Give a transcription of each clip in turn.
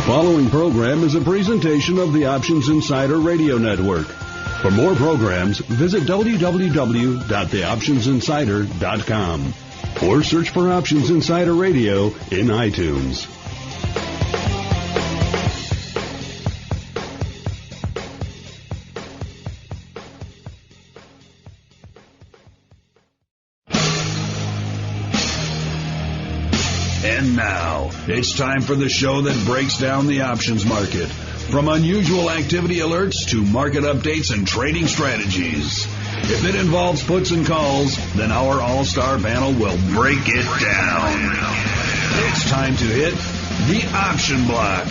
following program is a presentation of the Options Insider Radio Network. For more programs, visit www.theoptionsinsider.com or search for Options Insider Radio in iTunes. And now, it's time for the show that breaks down the options market. From unusual activity alerts to market updates and trading strategies. If it involves puts and calls, then our all-star panel will break it down. It's time to hit the Option Block.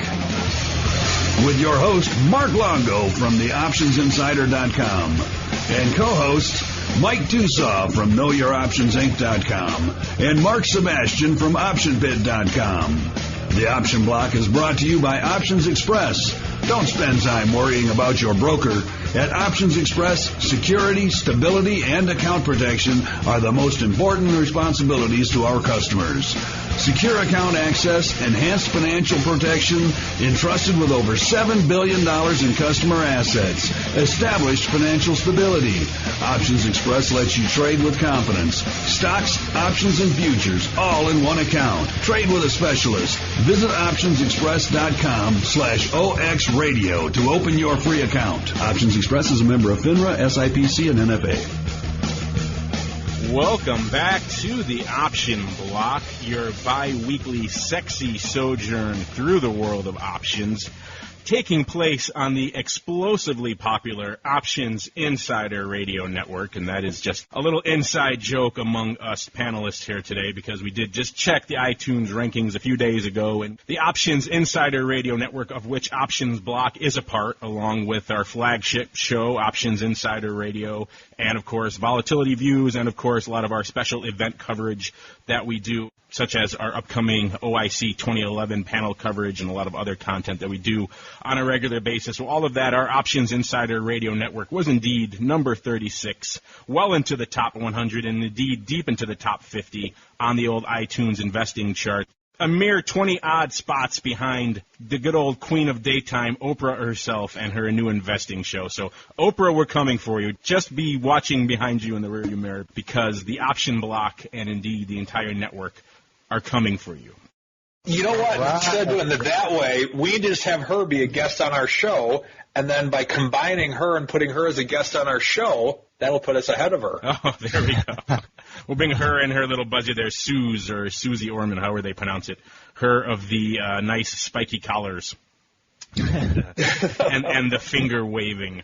With your host, Mark Longo from theoptionsinsider.com and co-hosts Mike Tusaw from KnowYourOptionsInc.com and Mark Sebastian from OptionPit.com. The Option Block is brought to you by Options Express. Don't spend time worrying about your broker. At Options Express, security, stability, and account protection are the most important responsibilities to our customers. Secure account access, enhanced financial protection, entrusted with over $7 billion in customer assets, established financial stability. Options Express lets you trade with confidence. Stocks, options, and futures, all in one account. Trade with a specialist. Visit optionsexpress.com/OXradio to open your free account. Options Express is a member of FINRA, SIPC, and NFA. Welcome back to the Option Block, your bi-weekly sexy sojourn through the world of options, taking place on the explosively popular Options Insider Radio Network. And that is just a little inside joke among us panelists here today, because we did just check the iTunes rankings a few days ago, and the Options Insider Radio Network, of which Options Block is a part, along with our flagship show, Options Insider Radio, and, of course, Volatility Views, and, of course, a lot of our special event coverage that we do, such as our upcoming OIC 2011 panel coverage and a lot of other content that we do on a regular basis. So all of that, our Options Insider Radio Network was indeed number 36, well into the top 100, and indeed deep into the top 50 on the old iTunes investing chart. A mere 20-odd spots behind the good old queen of daytime, Oprah herself, and her new investing show. So, Oprah, we're coming for you. Just be watching behind you in the rearview mirror, because the Option Block and indeed the entire network are coming for you. You know what? Right. Instead of doing it that way, we just have her be a guest on our show, and then by combining her and putting her as a guest on our show, that'll put us ahead of her. Oh, there we go. We'll bring her and her little budget there, Suze, or Susie Orman, however they pronounce it, her of the nice spiky collars and the finger waving.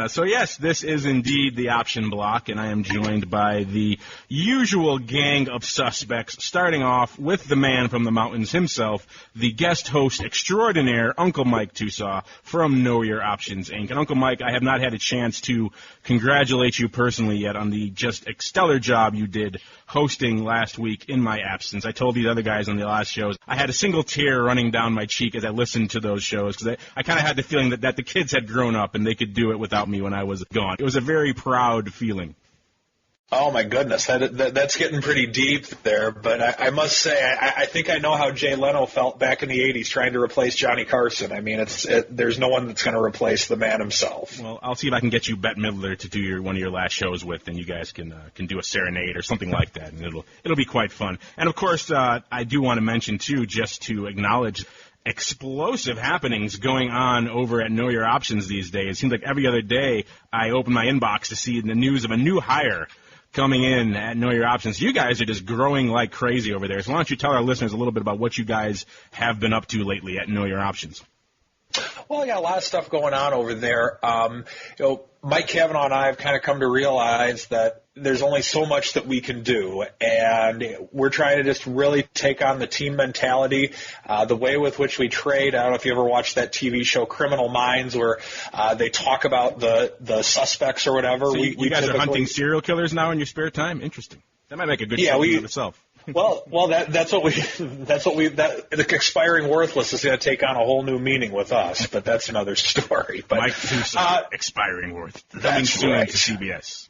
So, yes, this is indeed the Option Block, and I am joined by the usual gang of suspects, starting off with the man from the mountains himself, the guest host extraordinaire, Uncle Mike Tusaw from Know Your Options, Inc. And, Uncle Mike, I have not had a chance to congratulate you personally yet on the just stellar job you did hosting last week in my absence. I told these other guys on the last shows, I had a single tear running down my cheek as I listened to those shows, because I kind of had the feeling that the kids had grown up and they could do it without me when I was gone. It was a very proud feeling. Oh, my goodness. That's getting pretty deep there. But I must say, I think I know how Jay Leno felt back in the 80s trying to replace Johnny Carson. I mean, there's no one that's going to replace the man himself. Well, I'll see if I can get you Bette Midler to do one of your last shows with, and you guys can do a serenade or something like that, and it'll be quite fun. And, of course, I do want to mention, too, just to acknowledge explosive happenings going on over at Know Your Options these days. It seems like every other day I open my inbox to see the news of a new hire coming in at Know Your Options. You guys are just growing like crazy over there. So why don't you tell our listeners a little bit about what you guys have been up to lately at Know Your Options? Well, I got a lot of stuff going on over there. Mike Cavanaugh and I have kind of come to realize that there's only so much that we can do, and we're trying to just really take on the team mentality, the way with which we trade. I don't know if you ever watched that TV show Criminal Minds, where they talk about the suspects or whatever. So you guys are hunting serial killers now in your spare time? Interesting. That might make a good show in itself. Well, the expiring worthless is going to take on a whole new meaning with us, but that's another story. But Mike Tusaw, expiring worth, coming soon to CBS.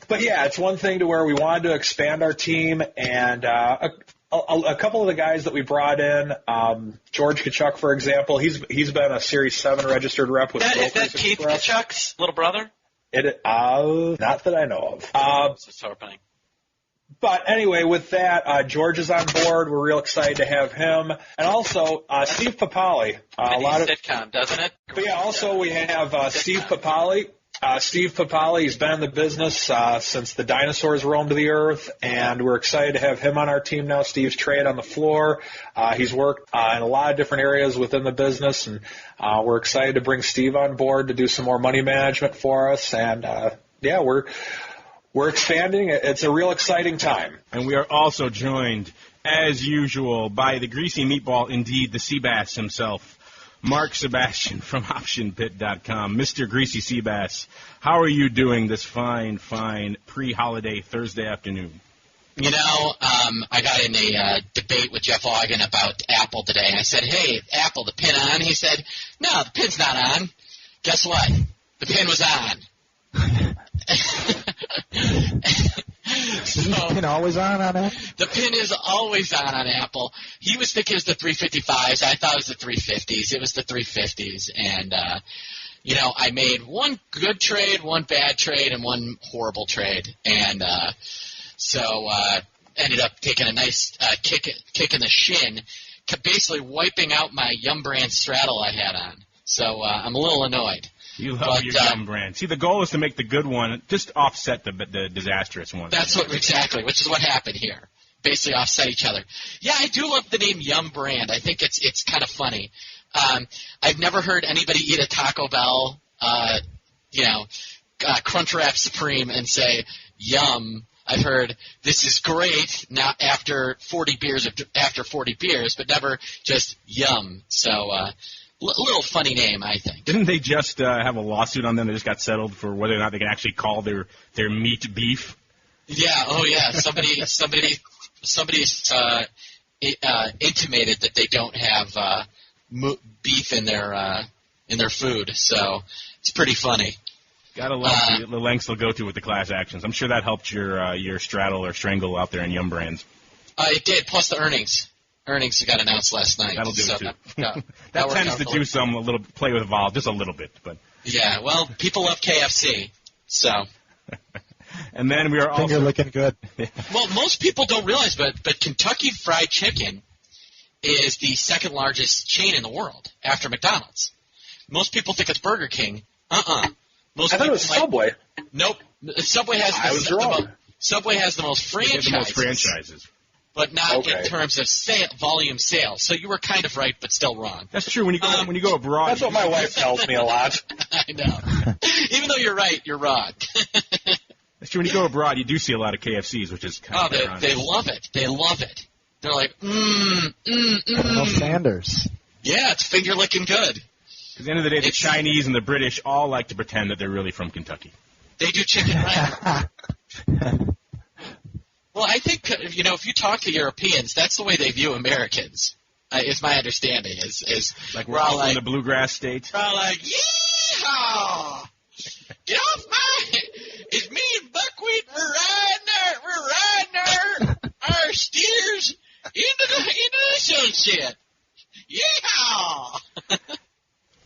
But yeah, it's one thing to where we wanted to expand our team, and a couple of the guys that we brought in, George Kachuk, for example, he's been a Series 7 registered rep with Is that Keith Kachuk's little brother? Not that I know of. It's happening. But anyway, with that, George is on board. We're real excited to have him. And also, Steve Papali. Sitcom, doesn't it? But yeah, also we have Steve Papali. Steve Papali has been in the business since the dinosaurs roamed the earth, and we're excited to have him on our team now. Steve's trained on the floor. He's worked in a lot of different areas within the business, and we're excited to bring Steve on board to do some more money management for us. And, we're expanding. It's a real exciting time. And we are also joined, as usual, by the greasy meatball, indeed, the Seabass himself, Mark Sebastian from OptionPit.com. Mr. Greasy Seabass, how are you doing this fine pre-holiday Thursday afternoon? You know, I got in a debate with Jeff Ogden about Apple today. I said, hey, Apple, the pin on? He said, no, the pin's not on. Guess what? The pin was on. Is the pin always on Apple? The pin is always on Apple. He was thinking it was the 355s. I thought it was the 350s. It was the 350s. And, I made one good trade, one bad trade, and one horrible trade. And so ended up taking a nice kick in the shin, basically wiping out my Yum Brand straddle I had on. So I'm a little annoyed. You love your Yum Brand. See, the goal is to make the good one just offset the disastrous one. That's exactly, which is what happened here. Basically offset each other. Yeah, I do love the name Yum Brand. I think it's kind of funny. I've never heard anybody eat a Taco Bell, Crunchwrap Supreme and say, yum. I've heard this is great now after 40 beers, but never just yum. So, little funny name, I think. Didn't they just have a lawsuit on them that just got settled for whether or not they can actually call their meat beef? Yeah. Oh, yeah. Somebody's intimated that they don't have beef in their food. So it's pretty funny. Gotta love the lengths they'll go to with the class actions. I'm sure that helped your straddle or strangle out there in Yum Brands. It did. Plus the earnings. Earnings got announced last night. That'll do it, too. That tends to do some play with Vol, just a little bit. But yeah, well, people love KFC, so. And then we are also... Finger looking good. Well, most people don't realize, but Kentucky Fried Chicken is the second largest chain in the world after McDonald's. Most people think it's Burger King. I thought it was Subway. Nope. Subway has Subway has the most franchises. But not in terms of volume sales. So you were kind of right, but still wrong. That's true. When you go abroad, that's what my wife tells me a lot. I know. Even though you're right, you're wrong. That's true. When you go abroad, you do see a lot of KFCs, which is kind of they love it. They love it. They're like, Colonel Sanders. Yeah, it's finger licking good. Because at the end of the day, the Chinese and the British all like to pretend that they're really from Kentucky. They do chicken right. Well, I think, if you talk to Europeans, that's the way they view Americans, is my understanding. Is like we're all in the bluegrass states? We're all like, yeehaw! Get off my... It's me and Buckwheat, we're riding our steers into the sunset. Yeehaw!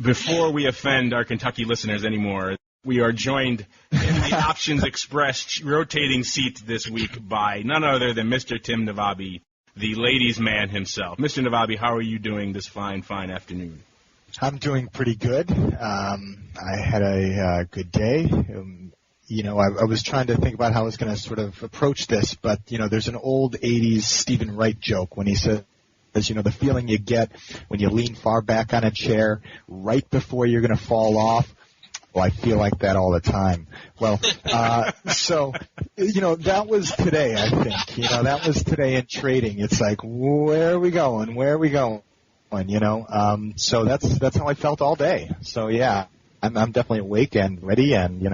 Before we offend our Kentucky listeners anymore, we are joined in the Options Express rotating seat this week by none other than Mr. Tim Navabi, the ladies' man himself. Mr. Navabi, how are you doing this fine afternoon? I'm doing pretty good. I had a good day. I was trying to think about how I was going to sort of approach this, but, there's an old 80s Stephen Wright joke when he says, the feeling you get when you lean far back on a chair right before you're going to fall off. Well, I feel like that all the time. Well, so, that was today, I think. That was today in trading. It's like, where are we going? So that's how I felt all day. So, yeah, I'm definitely awake and ready, and,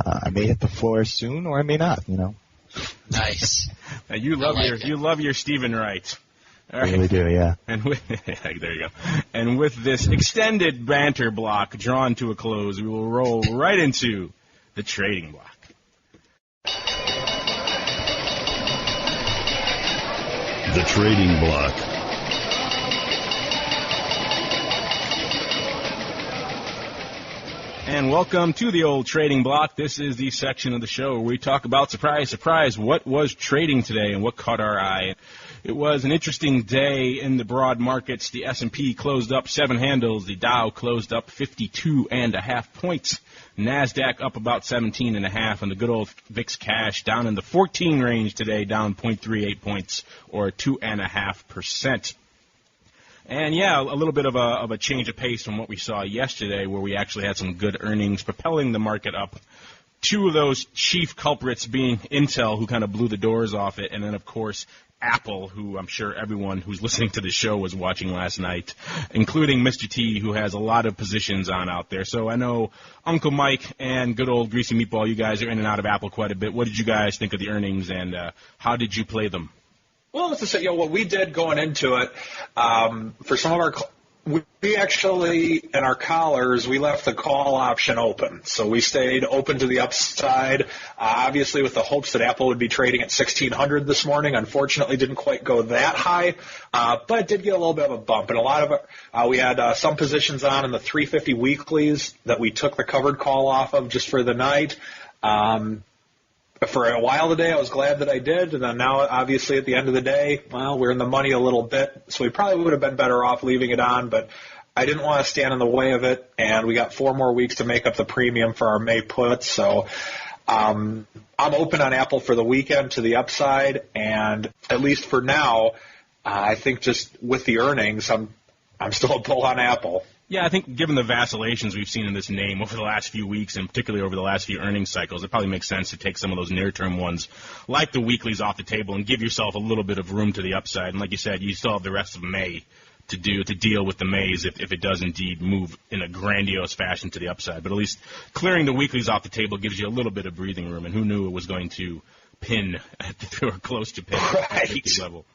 I may hit the floor soon or I may not, Nice. Now, you love your Stephen Wright. All right. I really do, yeah. And there you go. And with this extended banter block drawn to a close, we will roll right into the trading block. The Trading Block. And welcome to the old Trading Block. This is the section of the show where we talk about, surprise, surprise, what was trading today and what caught our eye. It was an interesting day in the broad markets. The S&P closed up 7 handles. The Dow closed up 52.5 points. NASDAQ up about 17.5, and the good old VIX cash down in the 14 range today, down 0.38 points or 2.5%. And yeah, a little bit of a change of pace from what we saw yesterday, where we actually had some good earnings propelling the market up. Two of those chief culprits being Intel, who kind of blew the doors off it, and then, of course, Apple, who I'm sure everyone who's listening to the show was watching last night, including Mr. T, who has a lot of positions on out there. So I know Uncle Mike and good old Greasy Meatball, you guys are in and out of Apple quite a bit. What did you guys think of the earnings, and how did you play them? Well, let's just say, what we did going into it, for some of our, we actually, in our collars, we left the call option open. So we stayed open to the upside, obviously with the hopes that Apple would be trading at 1,600 this morning. Unfortunately, didn't quite go that high, but it did get a little bit of a bump. And a lot of it, we had some positions on in the 350 weeklies that we took the covered call off of just for the night. For a while today, I was glad that I did, and then now, obviously, at the end of the day, well, we're in the money a little bit, so we probably would have been better off leaving it on, but I didn't want to stand in the way of it, and we got 4 more weeks to make up the premium for our May puts, so I'm open on Apple for the weekend to the upside, and at least for now, I think just with the earnings, I'm still a bull on Apple. Yeah, I think given the vacillations we've seen in this name over the last few weeks, and particularly over the last few earnings cycles, it probably makes sense to take some of those near-term ones, like the weeklies, off the table and give yourself a little bit of room to the upside. And like you said, you still have the rest of May to deal with the Mays if it does indeed move in a grandiose fashion to the upside. But at least clearing the weeklies off the table gives you a little bit of breathing room, and who knew it was going to pin or close to pin at the 50 level.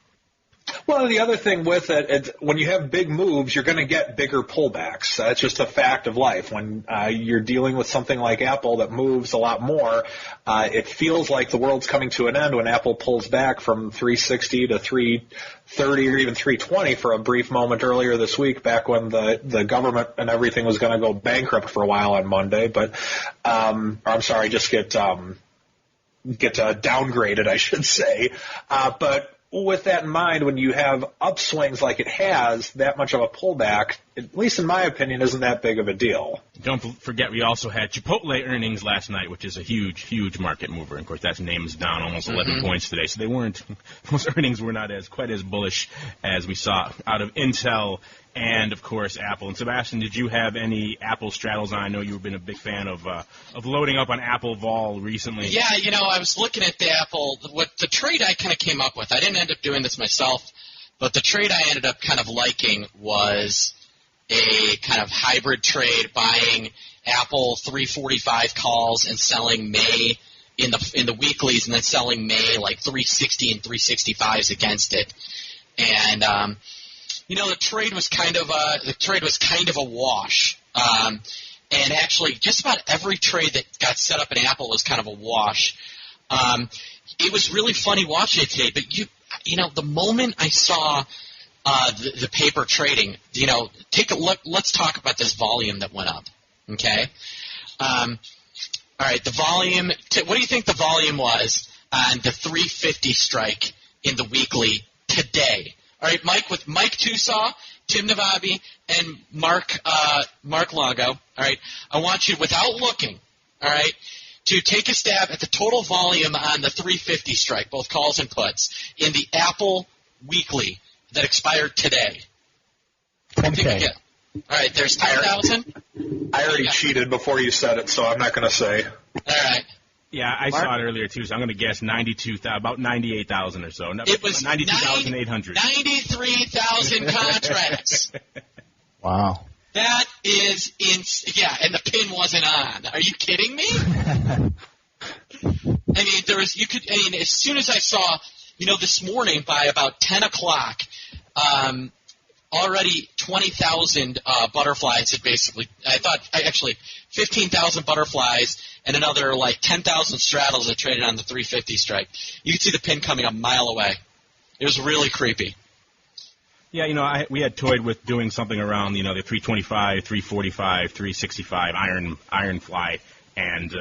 Well, the other thing with it, when you have big moves, you're going to get bigger pullbacks. That's just a fact of life. When you're dealing with something like Apple that moves a lot more, it feels like the world's coming to an end when Apple pulls back from 360 to 330 or even 320 for a brief moment earlier this week, back when the government and everything was going to go bankrupt for a while on Monday. But, just get downgraded, I should say. But with that in mind, when you have upswings like it has, that much of a pullback, at least in my opinion, isn't that big of a deal. Don't forget we also had Chipotle earnings last night, which is a huge, huge market mover. And, of course, that name is down almost 11 points today. So those earnings were not quite as bullish as we saw out of Intel and, of course, Apple. And, Sebastian, did you have any Apple straddles on? I know you've been a big fan of loading up on Apple Vol recently. Yeah, I was looking at the Apple. The trade I kind of came up with, I didn't end up doing this myself, but the trade I ended up kind of liking was a kind of hybrid trade, buying Apple 345 calls and selling May in the weeklies, and then selling May like 360 and 365s against it. And the trade was kind of a wash. And actually, just about every trade that got set up in Apple was kind of a wash. It was really funny watching it today. But the moment I saw the paper trading, take a look. Let's talk about this volume that went up. Okay. All right. The volume. What do you think the volume was on the 350 strike in the weekly today? All right, Mike, with Mike Tusaw, Tim Navabi, and Mark Longo. All right, I want you, without looking, all right, to take a stab at the total volume on the 350 strike, both calls and puts, in the Apple weekly that expired today. 10K. All right, there's 10,000. I already cheated before you said it, so I'm not going to say. All right. Yeah, I saw it earlier, too, so I'm going to guess about 98,000 or so. It was 92,800. 93,000 contracts. Wow. That is and the pin wasn't on. Are you kidding me? As soon as I saw, this morning by about 10 o'clock, already 20,000 butterflies had basically, 15,000 butterflies and another 10,000 straddles that traded on the 350 strike. You could see the pin coming a mile away. It was really creepy. Yeah, we had toyed with doing something around, the 325, 345, 365 iron fly, and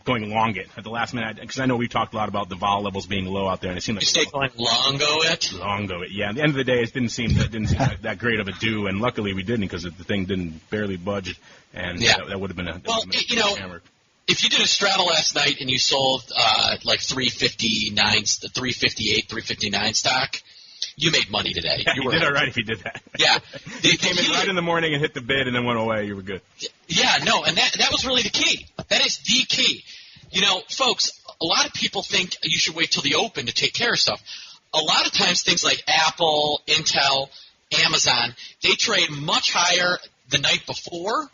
going long it at the last minute, because I know we talked a lot about the vol levels being low out there, and it seemed like you stay going longo it. Longo it, yeah. At the end of the day, it didn't seem that great of a do, and luckily we didn't, because the thing didn't barely budge, and that would have been a hammer. If you did a straddle last night and you sold like 358, 359 stock, you made money today. You did all right if you did that. Yeah. You came in right in the morning and hit the bid and then went away. You were good. Yeah, no, and that was really the key. That is the key. Folks, a lot of people think you should wait till the open to take care of stuff. A lot of times things like Apple, Intel, Amazon, they trade much higher the night before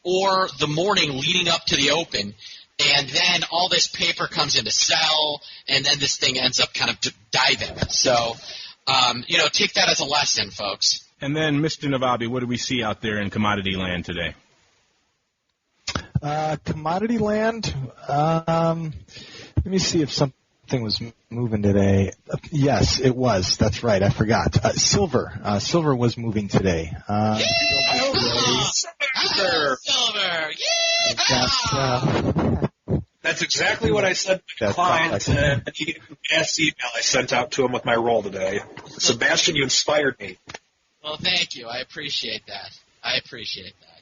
or the morning leading up to the open, and then all this paper comes in to sell, and then this thing ends up kind of diving. So, take that as a lesson, folks. And then, Mr. Navabi, what do we see out there in commodity land today? Commodity land? Let me see if something was moving today. Yes, it was. That's right. I forgot. Silver. Silver was moving today. Silver! That's exactly what I said to my client in an ass email I sent out to him with my role today. Sebastian, you inspired me. Well, thank you. I appreciate that.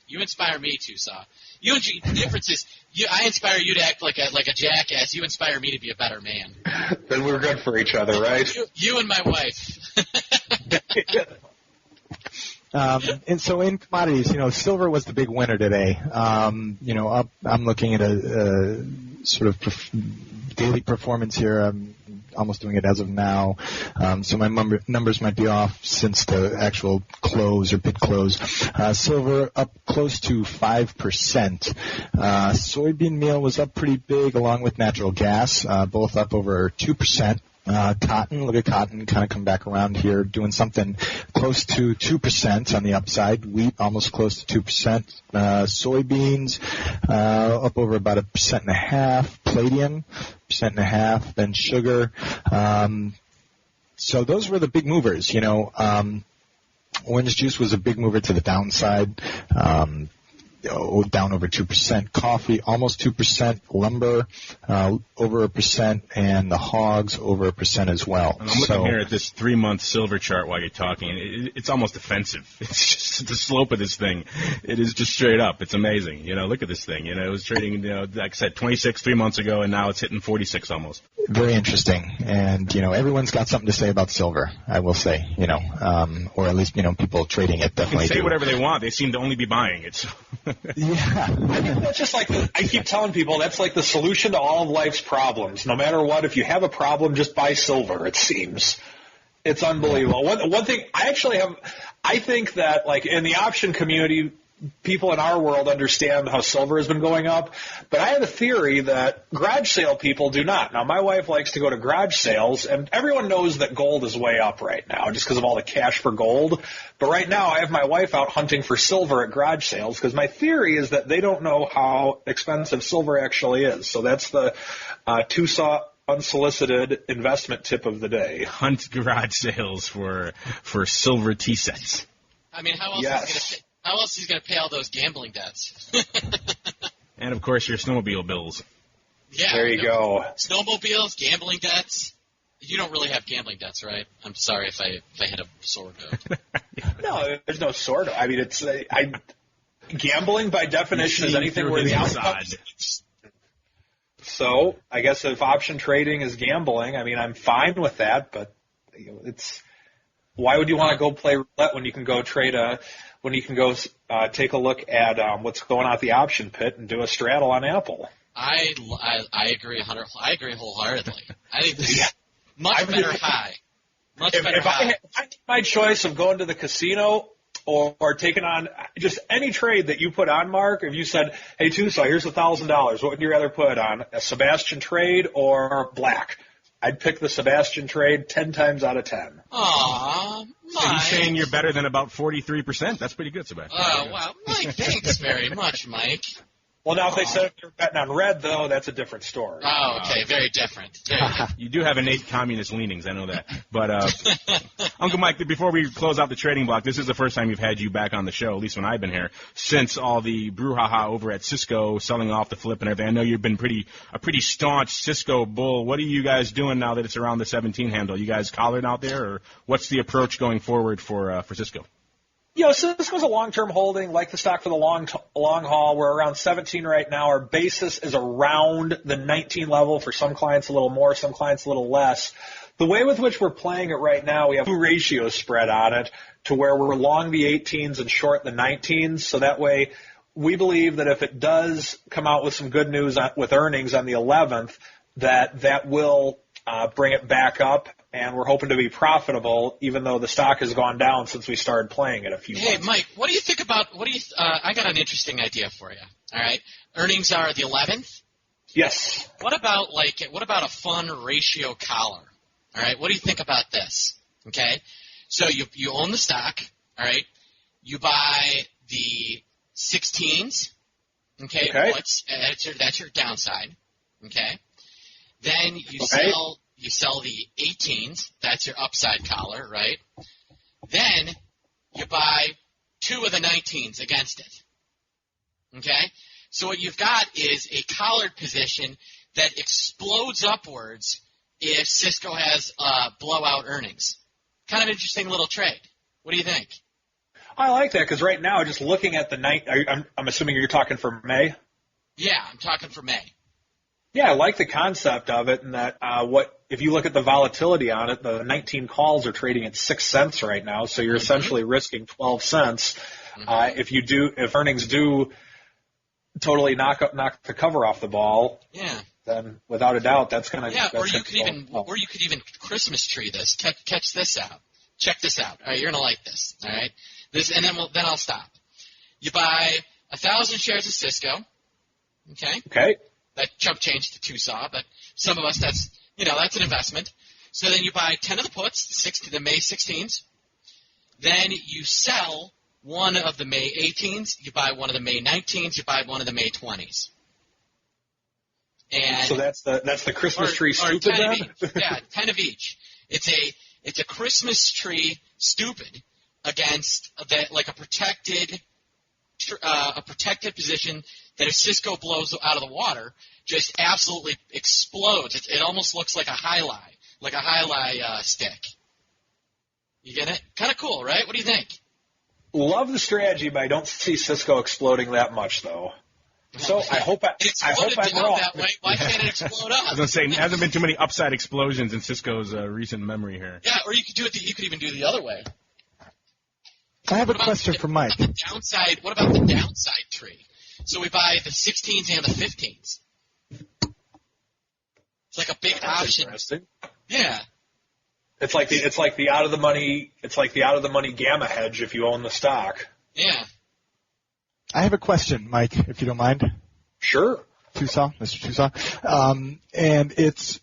You inspire me too, Saw. The difference is, I inspire you to act like a jackass. You inspire me to be a better man. Then we're good for each other, right? You and my wife. And so in commodities, silver was the big winner today. I'm looking at a sort of daily performance here. I'm almost doing it as of now. So my numbers might be off since the actual close or bid close. Silver up close to 5%. Soybean meal was up pretty big along with natural gas, both up over 2%. Cotton, look at cotton kind of come back around here, doing something close to 2% on the upside. Wheat almost close to 2%. Soybeans up over about 1.5%. Palladium 1.5%. Then sugar. So those were the big movers. Orange juice was a big mover to the downside. Down over 2%. Coffee, almost 2%. Lumber, over 1%. And the hogs, over 1% as well. I'm looking here at this 3-month silver chart while you're talking. It's almost offensive. It's just the slope of this thing. It is just straight up. It's amazing. Look at this thing. It was trading, like I said, 26 3 months ago, and now it's hitting 46 almost. Very interesting. And, everyone's got something to say about silver, I will say, or at least, people trading it definitely They can say whatever they want. They seem to only be buying it. So. Yeah. I mean, that's just like, I keep telling people, that's like the solution to all of life's problems. No matter what, if you have a problem, just buy silver, it seems. It's unbelievable. One thing, I think that, like, in the option community, people in our world understand how silver has been going up, but I have a theory that garage sale people do not. Now, my wife likes to go to garage sales, and everyone knows that gold is way up right now just because of all the cash for gold. But right now, I have my wife out hunting for silver at garage sales because my theory is that they don't know how expensive silver actually is. So that's the Tucson unsolicited investment tip of the day. Hunt garage sales for silver tea sets. I mean, how else is he going to pay all those gambling debts? And, of course, your snowmobile bills. Yeah. There you go. Snowmobiles, gambling debts. You don't really have gambling debts, right? I'm sorry if I hit a sore note. No, there's no sort of. I mean, it's gambling by definition is anything where the outcome. So I guess if option trading is gambling, I mean, I'm fine with that, but it's why would you want to go play roulette when you can go take a look at what's going on at the option pit and do a straddle on Apple? I agree, Hunter. I agree wholeheartedly. I think this is much better high. If I had my choice of going to the casino or taking on just any trade that you put on, Mark, if you said, hey, Tucson, here's $1,000, what would you rather put on, a Sebastian trade or black? I'd pick the Sebastian trade 10 times out of 10. Aw, Mike. So he's saying you're better than about 43%. That's pretty good, Sebastian. Oh, wow. Mike, thanks very much, Mike. Well, now if they said they're betting on red, though, that's a different story. Oh, okay, very different. You do have innate communist leanings, I know that. But Uncle Mike, before we close out the trading block, this is the first time we've had you back on the show, at least when I've been here, since all the brouhaha over at Cisco selling off the flip and everything. I know you've been a pretty staunch Cisco bull. What are you guys doing now that it's around the 17 handle? You guys collared out there, or what's the approach going forward for Cisco? Cisco's a long-term holding, like the stock for the long haul. We're around 17 right now. Our basis is around the 19 level. For some clients, a little more, some clients, a little less. The way with which we're playing it right now, we have two ratios spread on it to where we're long the 18s and short the 19s. So that way, we believe that if it does come out with some good news with earnings on the 11th, that will bring it back up. And we're hoping to be profitable, even though the stock has gone down since we started playing it a few months. Hey, Mike, what do you think about? I got an interesting idea for you. All right, earnings are the 11th. Yes. What about a fun ratio collar? All right, what do you think about this? Okay, so you own the stock. All right, you buy the 16s. Okay. That's your downside. Okay, then you sell. You sell the 18s, that's your upside collar, right? Then you buy 2 of the 19s against it. Okay? So what you've got is a collared position that explodes upwards if Cisco has blowout earnings. Kind of interesting little trade. What do you think? I like that because right now, just looking at the night, I'm assuming you're talking for May? Yeah, I'm talking for May. Yeah, I like the concept of it, and that if you look at the volatility on it, the 19 calls are trading at 6 cents right now, so you're essentially risking 12 cents. If earnings do totally knock the cover off the ball, then without a doubt that's going to or you could even Christmas tree this. Catch this out. Check this out. All right, you're going to like this. All right, and then I'll stop. You buy 1,000 shares of Cisco. Okay. That chump change to two-saw, but some of us, that's an investment. So then you buy 10 of the puts, the May 16s. Then you sell one of the May 18s. You buy one of the May 19s. You buy one of the May 20s. And so that's the Christmas tree stupid then? 10 of each. It's a Christmas tree stupid against a protected position that if Cisco blows out of the water, just absolutely explodes. It almost looks like a highlight stick. You get it? Kind of cool, right? What do you think? Love the strategy, but I don't see Cisco exploding that much, though. So I hope I'm wrong. That way. Why can't it explode up? I was going to say, there hasn't been too many upside explosions in Cisco's recent memory here. Yeah, or you could do it. You could even do the other way. I have a question for Mike. What about the downside tree? So we buy the 16s and the 15s. It's like a big option. Interesting. Yeah. It's like the out of the money gamma hedge if you own the stock. Yeah. I have a question, Mike, if you don't mind. Sure. Mr. Tusaw. And it's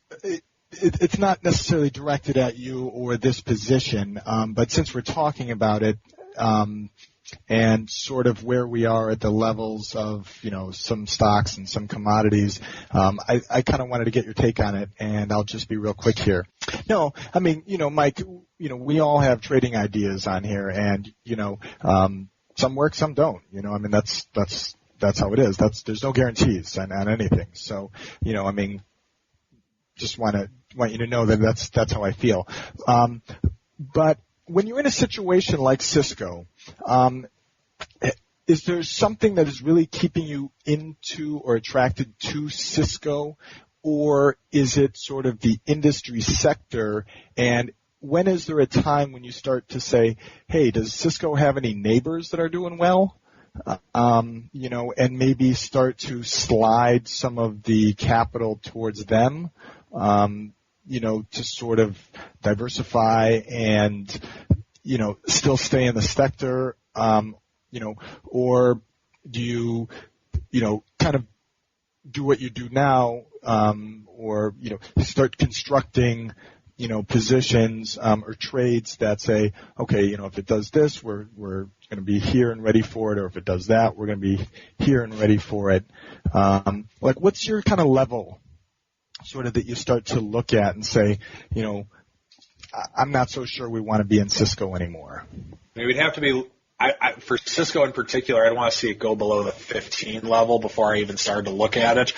not necessarily directed at you or this position, but since we're talking about it, and sort of where we are at the levels of, some stocks and some commodities, I kind of wanted to get your take on it, and I'll just be real quick here. No, I mean, Mike, we all have trading ideas on here, and, some work, some don't. I mean, that's how it is. There's no guarantees on anything. So, just want you to know that that's how I feel. But when you're in a situation like Cisco, is there something that is really keeping you into or attracted to Cisco, or is it sort of the industry sector? And when is there a time when you start to say, hey, does Cisco have any neighbors that are doing well? And maybe start to slide some of the capital towards them, to sort of diversify and, still stay in the sector, or do you, kind of do what you do now, or, start constructing positions or trades that say, okay, if it does this, we're going to be here and ready for it, or if it does that, we're going to be here and ready for it. What's your kind of level, sort of, that you start to look at and say, I'm not so sure we want to be in Cisco anymore? It would have to be. For Cisco in particular, I'd want to see it go below the 15 level before I even started to look at it.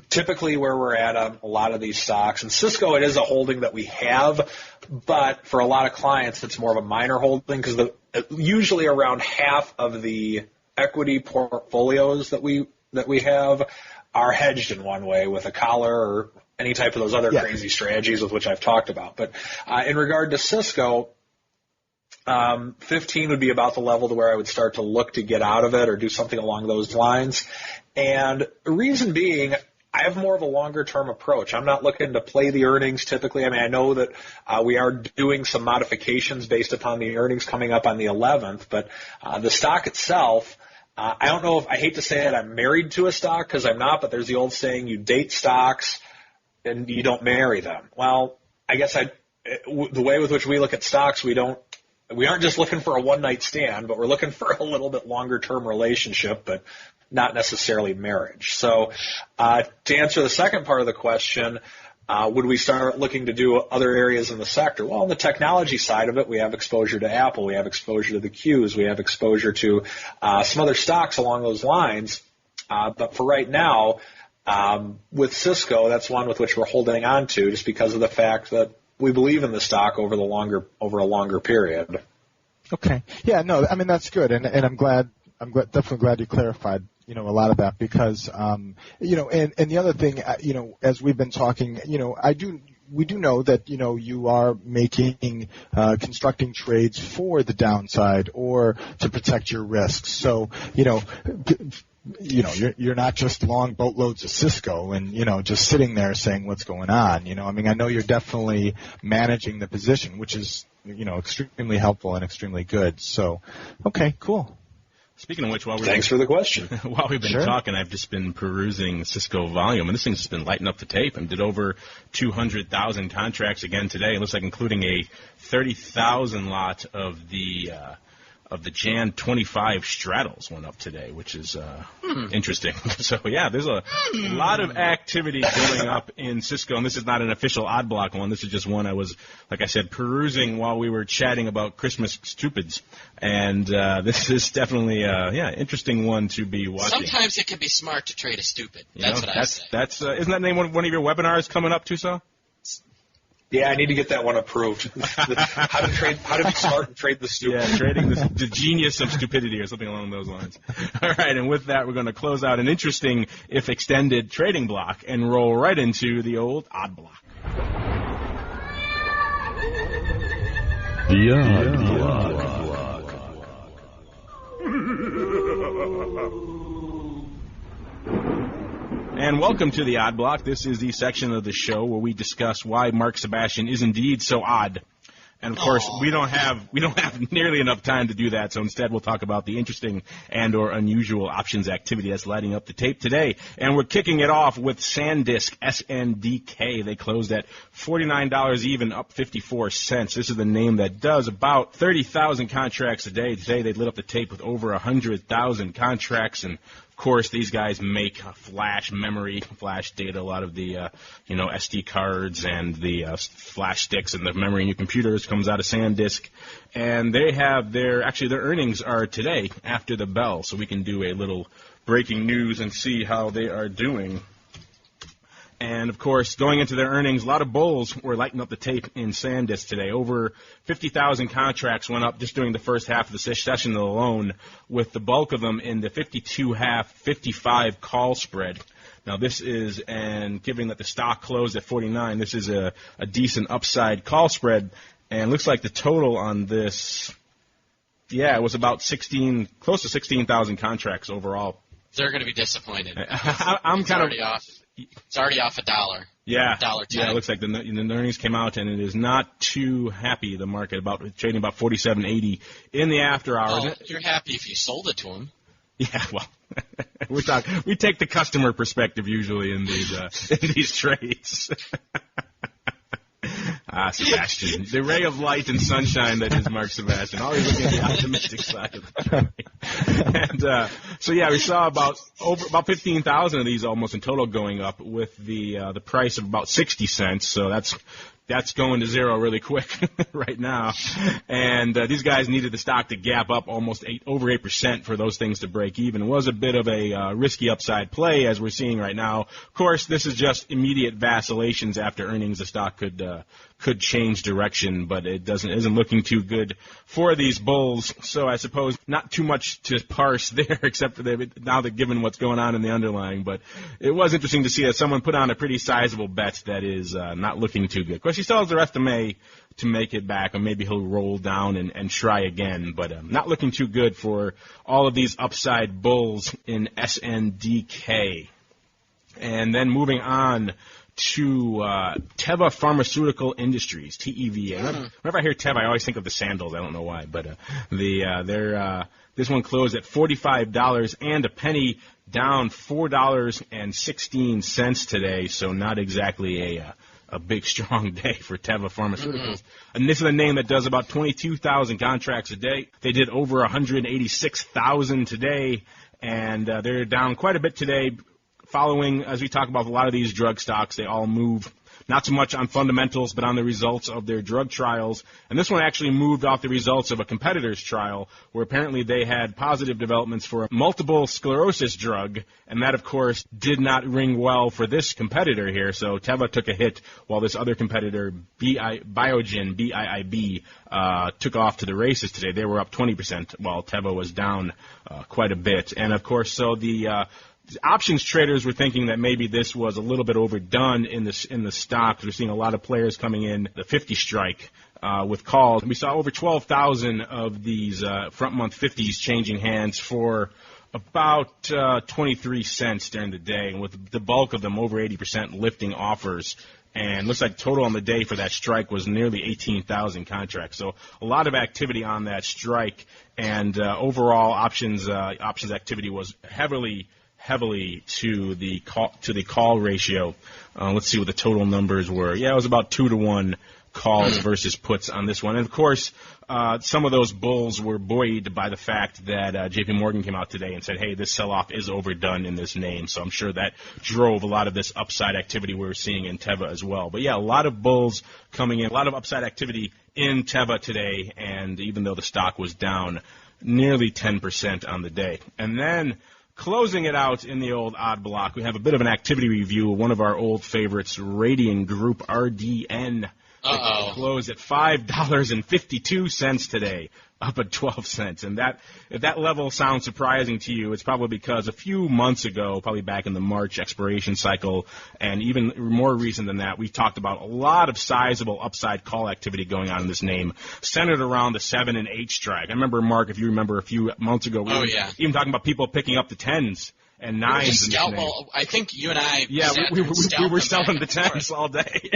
Typically where we're at on a lot of these stocks, and Cisco, it is a holding that we have, but for a lot of clients, it's more of a minor holding because usually around half of the equity portfolios that we have are hedged in one way with a collar or any type of those other crazy strategies with which I've talked about. But in regard to Cisco, 15 would be about the level to where I would start to look to get out of it or do something along those lines. And the reason being, I have more of a longer-term approach. I'm not looking to play the earnings typically. I mean, I know that we are doing some modifications based upon the earnings coming up on the 11th, but the stock itself, I don't know if, I hate to say it, I'm married to a stock because I'm not, but there's the old saying, you date stocks and you don't marry them. Well, I guess the way with which we look at stocks, we aren't just looking for a one-night stand, but we're looking for a little bit longer-term relationship, but not necessarily marriage. So to answer the second part of the question, would we start looking to do other areas in the sector? Well, on the technology side of it, we have exposure to Apple. We have exposure to the Qs. We have exposure to some other stocks along those lines. But for right now, with Cisco, that's one with which we're holding on to just because of the fact that we believe in the stock over a longer period. Okay. Yeah, no, I mean, that's good. And I'm definitely glad you clarified, a lot of that because, and the other thing, as we've been talking, we do know that, you are making, constructing trades for the downside or to protect your risks. So, you're not just long boatloads of Cisco and, just sitting there saying what's going on. I know you're definitely managing the position, which is, extremely helpful and extremely good. So, okay, cool. Speaking of which, thanks for the question. While we've been talking, I've just been perusing Cisco volume, and this thing's just been lighting up the tape and did over 200,000 contracts again today. It looks like including a 30,000 lot of the Jan 25 straddles went up today, which is interesting. So, yeah, there's a lot of activity going up in Cisco, and this is not an official odd block one. This is just one I was, like I said, perusing while we were chatting about Christmas stupids. And this is definitely interesting one to be watching. Sometimes it can be smart to trade a stupid. That's what I say. Isn't that name one of your webinars coming up, Tuso? Yeah, I need to get that one approved. How to be smart and trade the stupid. Yeah, trading the genius of stupidity or something along those lines. All right, and with that, we're going to close out an interesting, if extended, trading block and roll right into the old odd block. The odd block. And welcome to the Odd Block. This is the section of the show where we discuss why Mark Sebastian is indeed so odd. And of course, we don't have nearly enough time to do that, so instead we'll talk about the interesting and or unusual options activity that's lighting up the tape today. And we're kicking it off with SanDisk, SNDK. They closed at $49 even, up 54 cents. This is the name that does about 30,000 contracts a day. Today they lit up the tape with over 100,000 contracts, and of course, these guys make flash memory, flash data, a lot of the, SD cards and the flash sticks and the memory in your computers comes out of SanDisk. And they have their earnings are today after the bell, so we can do a little breaking news and see how they are doing. And, of course, going into their earnings, a lot of bulls were lighting up the tape in SanDisk today. Over 50,000 contracts went up just during the first half of the session alone, with the bulk of them in the 52.5-55 call spread. Now, this is, and given that the stock closed at 49, this is a decent upside call spread. And it looks like the total on this, it was about close to 16,000 contracts overall. They're going to be disappointed. It's already off $1. Yeah. $1.10. Yeah, it looks like the earnings came out, and it is not too happy, the market, trading about $47.80 in the after hours. Oh, you're happy if you sold it to them. Yeah, well, we take the customer perspective usually in these trades. Sebastian, the ray of light and sunshine that is Mark Sebastian, always looking at the optimistic side of the trade. And so yeah, we saw about 15,000 of these almost in total going up, with the price of about 60 cents. So that's going to zero really quick right now. And these guys needed the stock to gap up almost over 8% for those things to break even. It was a bit of a risky upside play, as we're seeing right now. Of course, this is just immediate vacillations after earnings. The stock could change direction, but it isn't looking too good for these bulls. So I suppose not too much to parse there, except for now that given what's going on in the underlying. But it was interesting to see that someone put on a pretty sizable bet that is not looking too good. Of course, he still has the rest of May to make it back, or maybe he'll roll down and try again. But not looking too good for all of these upside bulls in SNDK. And then moving on to Teva Pharmaceutical Industries, TEVA. Whenever I hear Teva, I always think of the sandals. I don't know why, but this one closed at $45 and a penny, down $4.16 today. So not exactly a big, strong day for Teva Pharmaceuticals. And this is a name that does about 22,000 contracts a day. They did over 186,000 today, and they're down quite a bit today. Following, as we talk about a lot of these drug stocks, they all move not so much on fundamentals, but on the results of their drug trials. And this one actually moved off the results of a competitor's trial, where apparently they had positive developments for a multiple sclerosis drug, and that, of course, did not ring well for this competitor here. So Teva took a hit, while this other competitor, Biogen, BIIB, took off to the races today. They were up 20%, while Teva was down quite a bit. And, of course, so the options traders were thinking that maybe this was a little bit overdone in the stock. We're seeing a lot of players coming in the 50 strike with calls. We saw over 12,000 of these front month 50s changing hands for about 23 cents during the day, and with the bulk of them over 80% lifting offers. And looks like total on the day for that strike was nearly 18,000 contracts. So a lot of activity on that strike, and overall options activity was heavily to the call ratio. Let's see what the total numbers were. Yeah, it was about 2-to-1 calls versus puts on this one. And of course, some of those bulls were buoyed by the fact that J.P. Morgan came out today and said, hey, this sell-off is overdone in this name. So I'm sure that drove a lot of this upside activity we're seeing in Teva as well. But yeah, a lot of bulls coming in, a lot of upside activity in Teva today, and even though the stock was down nearly 10% on the day. And then closing it out in the old odd block, we have a bit of an activity review of one of our old favorites, Radian Group, RDN. Closed at $5.52 today, up at 12 cents. And if that level sounds surprising to you, it's probably because a few months ago, probably back in the March expiration cycle, and even more recent than that, we talked about a lot of sizable upside call activity going on in this name, centered around the 7 and 8 strike. I remember, Mark, if you remember a few months ago, we were even talking about people picking up the 10s and 9s. Well, I think you and I we were selling the 10s all day.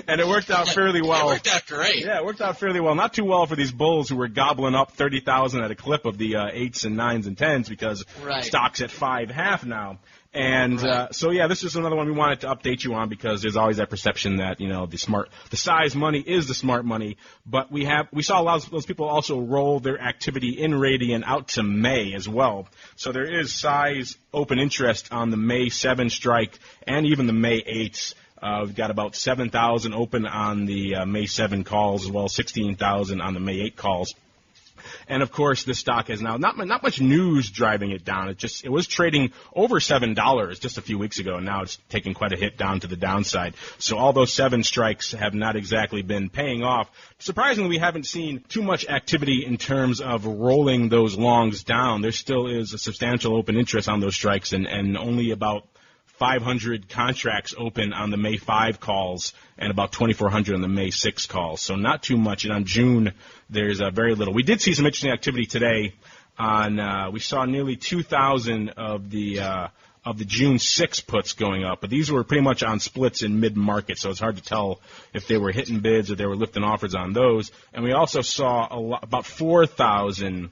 And it worked out fairly well. It worked out great. Yeah, it worked out fairly well. Not too well for these bulls who were gobbling up 30,000 at a clip of the 8s and 9s and 10s, because stock's at 5.5 now. And so yeah, this is another one we wanted to update you on, because there's always that perception that, you know, the size money is the smart money. But we saw a lot of those people also roll their activity in Radian out to May as well. So there is size open interest on the May 7 strike and even the May 8s. We've got about 7,000 open on the May 7 calls, as well as 16,000 on the May 8 calls. And, of course, this stock has now not much news driving it down. It was trading over $7 just a few weeks ago, and now it's taking quite a hit down to the downside. So all those 7 strikes have not exactly been paying off. Surprisingly, we haven't seen too much activity in terms of rolling those longs down. There still is a substantial open interest on those strikes, and only about 500 contracts open on the May 5 calls and about 2,400 on the May 6 calls. So not too much. And on June, there's very little. We did see some interesting activity today. We saw nearly 2,000 of the June 6 puts going up, but these were pretty much on splits in mid-market, so it's hard to tell if they were hitting bids or they were lifting offers on those. And we also saw about 4,000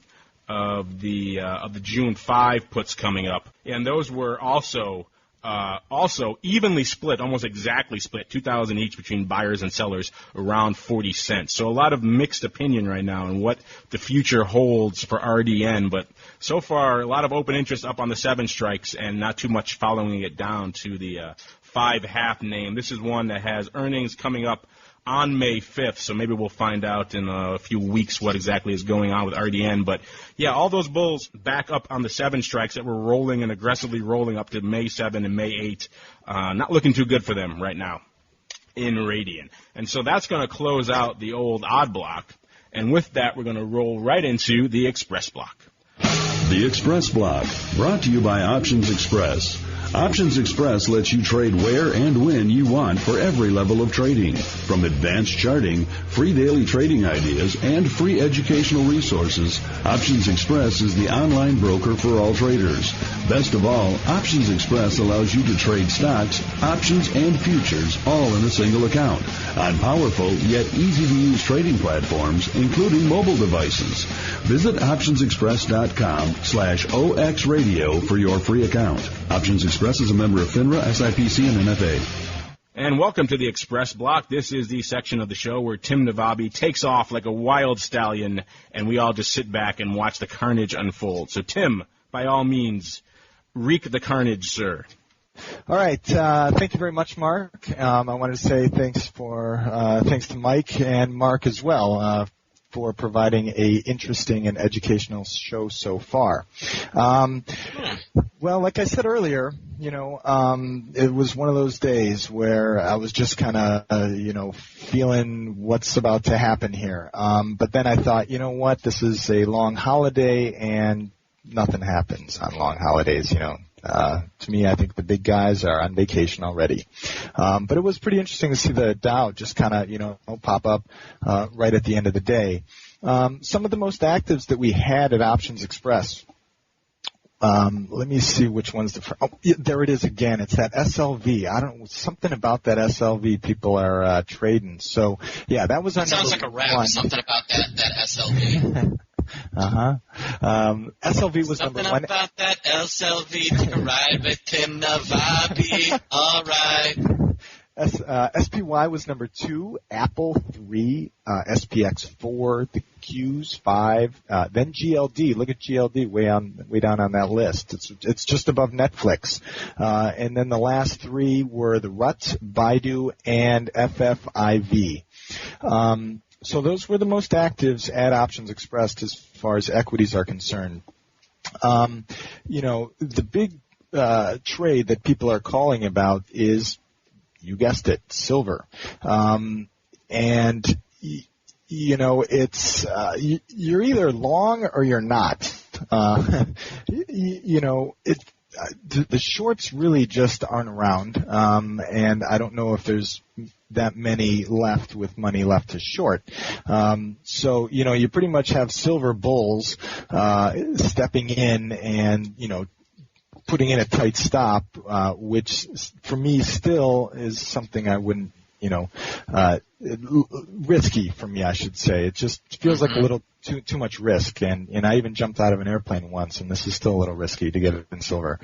of the June 5 puts coming up, and those were also Also evenly split, almost exactly split, 2,000 each between buyers and sellers, around 40 cents. So a lot of mixed opinion right now on what the future holds for RDN. But so far, a lot of open interest up on the 7 strikes and not too much following it down to the 5.5 name. This is one that has earnings coming up on May 5th, so maybe we'll find out in a few weeks what exactly is going on with RDN. But, yeah, all those bulls back up on the 7 strikes that were rolling and aggressively rolling up to May 7 and May 8. Not looking too good for them right now in Radian. And so that's going to close out the old odd block. And with that, we're going to roll right into the Express block. The Express block, brought to you by Options Express. Options Express lets you trade where and when you want for every level of trading. From advanced charting, free daily trading ideas, and free educational resources, Options Express is the online broker for all traders. Best of all, Options Express allows you to trade stocks, options, and futures all in a single account on powerful yet easy-to-use trading platforms, including mobile devices. Visit optionsexpress.com/OXradio for your free account. Options Express is a member of FINRA, SIPC, and NFA. And welcome to the Express block. This is the section of the show where Tim Navabi takes off like a wild stallion, and we all just sit back and watch the carnage unfold. So, Tim, by all means, wreak the carnage, sir. All right. Thank you very much, Mark. I wanted to say thanks to Mike and Mark as well for providing a interesting and educational show so far. Well, like I said earlier, it was one of those days where I was just kind of, feeling what's about to happen here. But then I thought, you know what, this is a long holiday and nothing happens on long holidays, To me, I think the big guys are on vacation already. But it was pretty interesting to see the Dow just kind of, pop up right at the end of the day. Some of the most actives that we had at Options Express. Let me see which one's the first. Oh, yeah, there it is again. It's that SLV. Something about that SLV people are trading. So, yeah, that was on sounds like a rap. Something about that SLV. SLV was something number 1. Something about that SLV. Take a ride with Tim Navabi. All right. SPY was number 2, Apple 3, SPX 4, the Qs 5, then GLD. Look at GLD way down on that list. It's just above Netflix. And then the last 3 were the RUT, Baidu, and FFIV. So those were the most actives at Options Express as far as equities are concerned. The big trade that people are calling about is, you guessed it, silver. And it's you're either long or you're not. The shorts really just aren't around, and I don't know if there's that many left with money left to short. So you pretty much have silver bulls stepping in and putting in a tight stop, which for me still is something I wouldn't, risky for me, I should say. It just feels like a little too much risk, and I even jumped out of an airplane once, and this is still a little risky to get it in silver.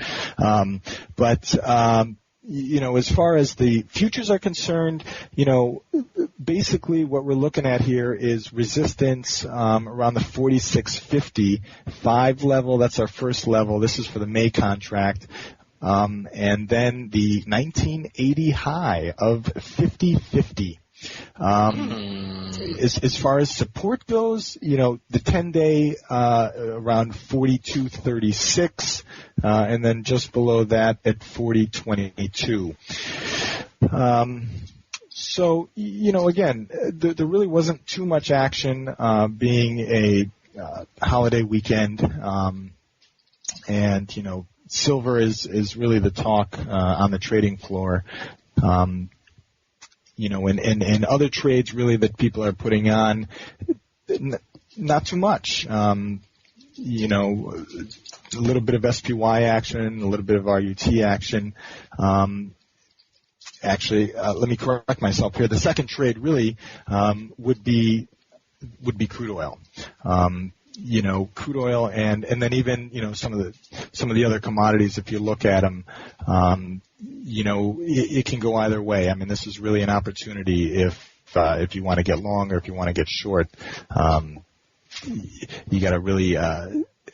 As far as the futures are concerned, basically what we're looking at here is resistance around the 46.55 level. That's our first level. This is for the May contract. And then the 1980 high of 50.50. As far as support goes, the 10-day around 42.36, and then just below that at 40.22. So, again, there really wasn't too much action, being a holiday weekend, and silver is really the talk on the trading floor. And other trades really that people are putting on, not too much. A little bit of SPY action, a little bit of RUT action. Actually, let me correct myself here. The second trade really would be crude oil. Crude oil and then even some of the other commodities, if you look at them, it can go either way. I mean, this is really an opportunity if you want to get long or if you want to get short. You got to really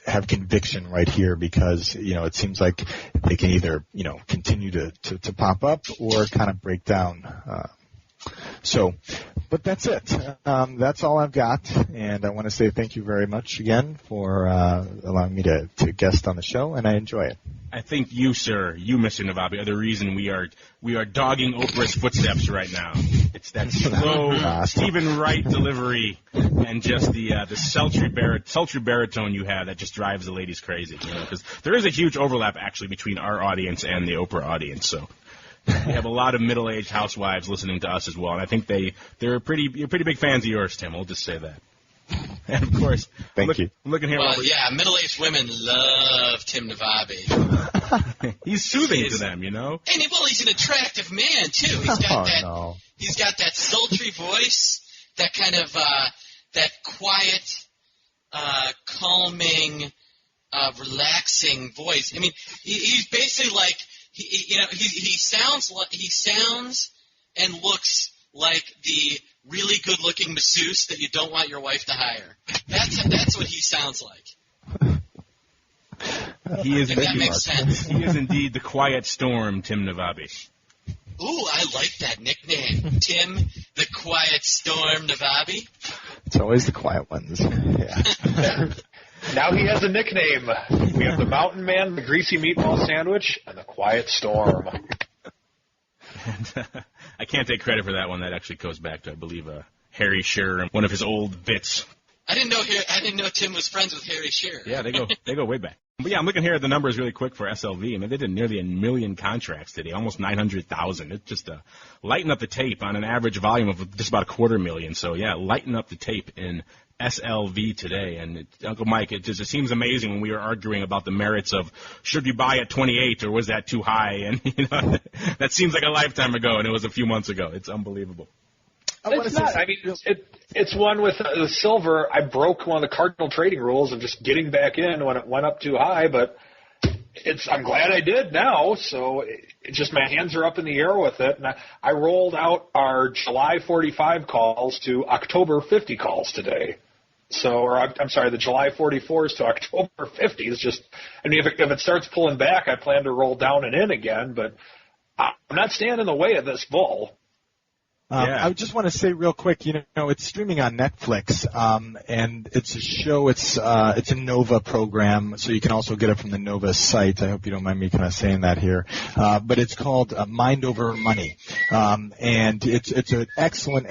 have conviction right here because it seems like they can either continue to pop up or kind of break down. But that's it. That's all I've got, and I want to say thank you very much again for allowing me to guest on the show, and I enjoy it. I think you, sir, Mr. Navabi, are the reason we are dogging Oprah's footsteps right now. It's that slow Stephen Wright delivery and just the sultry baritone you have that just drives the ladies crazy. Because there is a huge overlap actually between our audience and the Oprah audience. So we have a lot of middle-aged housewives listening to us as well, and I think they're pretty big fans of yours, Tim. We'll just say that. And of course, thank you. I'm looking here. Well, yeah, middle-aged women love Tim Navabi. He's soothing to them, And he's an attractive man too. He's got that sultry voice, that kind of that quiet, calming, relaxing voice. I mean, he's basically like he sounds and looks like the really good-looking masseuse that you don't want your wife to hire. That's what he sounds like. He is. If that makes sense. He is indeed the quiet storm, Tim Navabi. Ooh, I like that nickname, Tim, the Quiet Storm Navabi. It's always the quiet ones. Yeah. Now he has a nickname. We have the Mountain Man, the Greasy Meatball Sandwich, and the Quiet Storm. And, I can't take credit for that one. That actually goes back to, I believe, Harry Shearer, one of his old bits. I didn't know Tim was friends with Harry Shearer. Yeah, they go way back. But yeah, I'm looking here at the numbers really quick for SLV. I mean, they did nearly 1 million contracts today, almost 900,000. It's just lighten up the tape on an average volume of just about 250,000. So yeah, lighten up the tape in SLV today. And Uncle Mike, it seems amazing when we were arguing about the merits of should you buy at 28 or was that too high? And that seems like a lifetime ago, and it was a few months ago. It's unbelievable. It's not. I mean, it's one with the silver. I broke one of the cardinal trading rules of just getting back in when it went up too high, but I'm glad I did now. So it just my hands are up in the air with it, and I rolled out our July 45 calls to October 50 calls today. I'm sorry, the July 44s to October 50s. Just, I mean, if it starts pulling back, I plan to roll down and in again, but I'm not standing in the way of this bull. I just want to say real quick, it's streaming on Netflix, and it's a show. It's a Nova program, so you can also get it from the Nova site. I hope you don't mind me kind of saying that here, but it's called Mind Over Money, and it's an excellent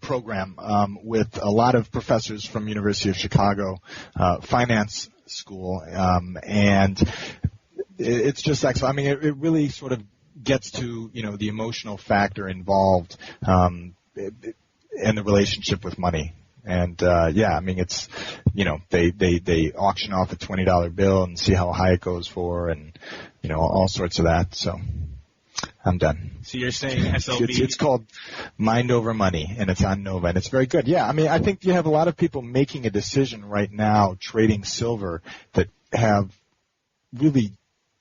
program with a lot of professors from University of Chicago finance school, and it's just excellent. I mean, it really sort of gets to the emotional factor involved and the relationship with money. And I mean, it's they auction off a $20 bill and see how high it goes for, and all sorts of that. So I'm done. So you're saying SLB? It's called Mind Over Money, and it's on Nova, and it's very good. Yeah, I mean, I think you have a lot of people making a decision right now trading silver that have really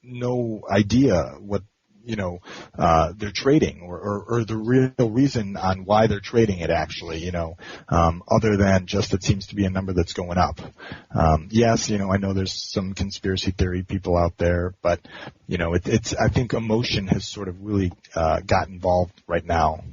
no idea what they're trading or the real reason on why they're trading it actually, other than just it seems to be a number that's going up. Yes, I know there's some conspiracy theory people out there, but, it's I think emotion has sort of really got involved right now